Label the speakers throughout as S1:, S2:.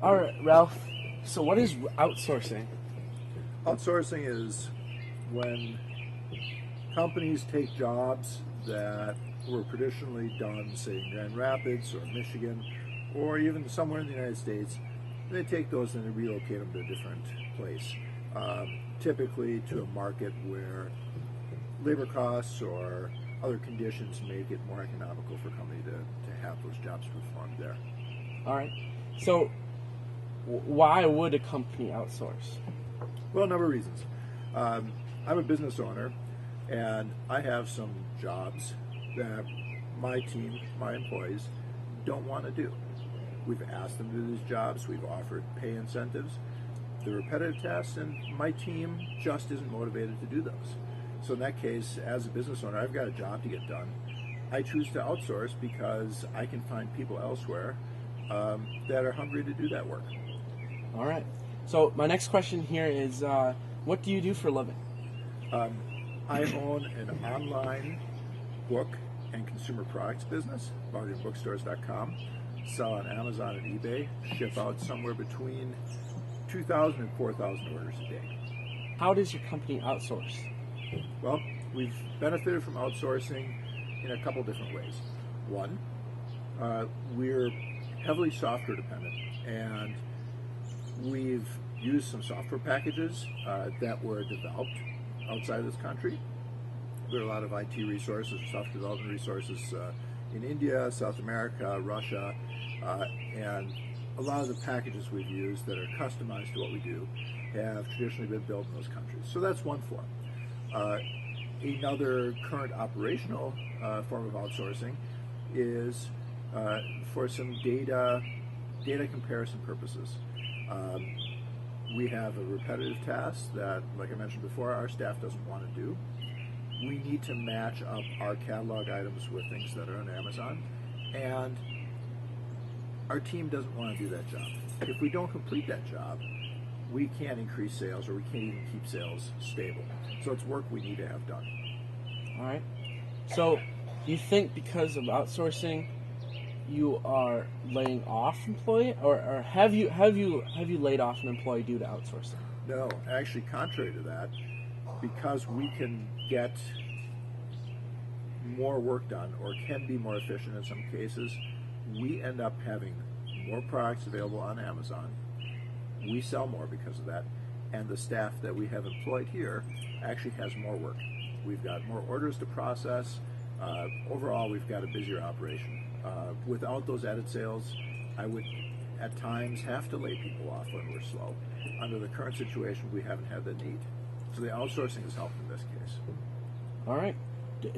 S1: All right, Ralph. So what is outsourcing?
S2: Outsourcing is when companies take jobs that were traditionally done, say, in Grand Rapids or Michigan, or even somewhere in the United States. They take those and they relocate them to a different place, typically to a market where labor costs or other conditions make it more economical for a company to have those jobs performed there.
S1: All right. So why would a company outsource?
S2: Well, a number of reasons. I'm a business owner, and I have some jobs that my team, my employees, don't want to do. We've asked them to do these jobs. We've offered pay incentives. They're repetitive tasks, and my team just isn't motivated to do those. So in that case, as a business owner, I've got a job to get done. I choose to outsource because I can find people elsewhere that are hungry to do that work.
S1: All right. So my next question here is, what do you do for a living?
S2: I own an online book and consumer products business, bargainbookstores.com. Sell on Amazon and eBay. Ship out somewhere between 2,000 and 4,000 orders a day.
S1: How does your company outsource?
S2: Well, we've benefited from outsourcing in a couple different ways. One, we're heavily software dependent, and we've used some software packages that were developed outside of this country. There are a lot of IT resources, software development resources in India, South America, Russia, and a lot of the packages we've used that are customized to what we do have traditionally been built in those countries. So that's one form. Another current operational form of outsourcing is for some data comparison purposes. We have a repetitive task that, like I mentioned before, our staff doesn't want to do. We need to match up our catalog items with things that are on Amazon, and our team doesn't want to do that job. If we don't complete that job, we can't increase sales, or we can't even keep sales stable. So it's work we need to have done.
S1: All right. So you think because of outsourcing, you are laying off employee, or have you laid off an employee due to outsourcing?
S2: No, actually, contrary to that, because we can get more work done, or can be more efficient in some cases, we end up having more products available on Amazon. We sell more because of that, and the staff that we have employed here actually has more work. We've got more orders to process. Overall, we've got a busier operation. Without those added sales, I would at times have to lay people off when we're slow. Under the current situation, we haven't had the need. So the outsourcing has helped in this case.
S1: All right.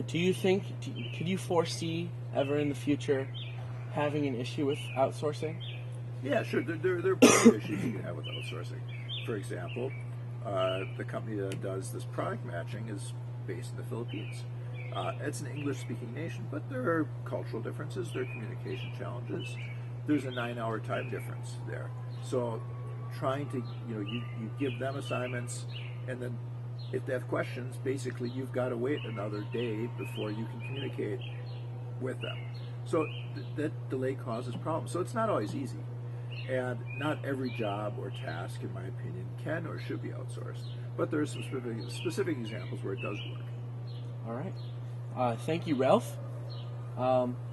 S1: Do you think, could you foresee ever in the future having an issue with outsourcing?
S2: Yeah, sure. There are plenty of issues you can have with outsourcing. For example, the company that does this product matching is based in the Philippines. It's an English-speaking nation, but there are cultural differences, there are communication challenges. There's a 9-hour time difference there. So trying to, you give them assignments, and then if they have questions, basically you've got to wait another day before you can communicate with them. So that delay causes problems. So it's not always easy. And not every job or task, in my opinion, can or should be outsourced. But there are some specific examples where it does work.
S1: All right. Thank you, Ralph.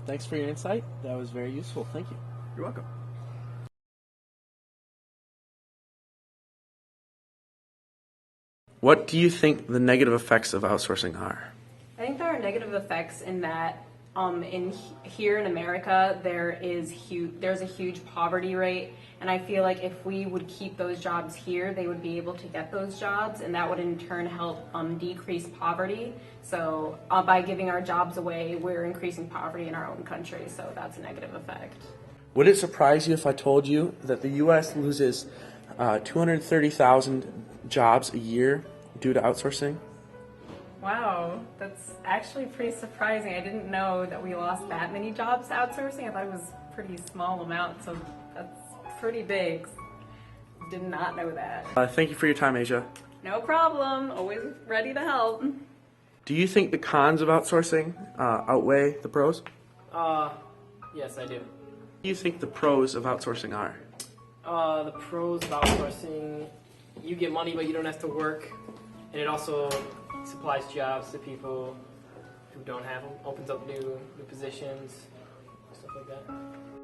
S1: Thanks for your insight. That was very useful. Thank you.
S2: You're welcome.
S1: What do you think the negative effects of outsourcing are?
S3: I think there are negative effects in that here in America there's a huge poverty rate, and I feel like if we would keep those jobs here, they would be able to get those jobs, and that would in turn help decrease poverty. So by giving our jobs away, we're increasing poverty in our own country, so that's a negative effect.
S1: Would it surprise you if I told you that the U.S. loses 230,000 jobs a year due to outsourcing?
S3: Wow, that's actually pretty surprising. I didn't know that we lost that many jobs to outsourcing. I thought it was a pretty small amount, so that's pretty big. Did not know that.
S1: Thank you for your time, Asia.
S3: No problem. Always ready to help.
S1: Do you think the cons of outsourcing outweigh the pros?
S4: Yes, I do.
S1: What do you think the pros of outsourcing are?
S4: The pros of outsourcing, you get money, but you don't have to work, and it also supplies jobs to people who don't have them, opens up new positions, stuff like that.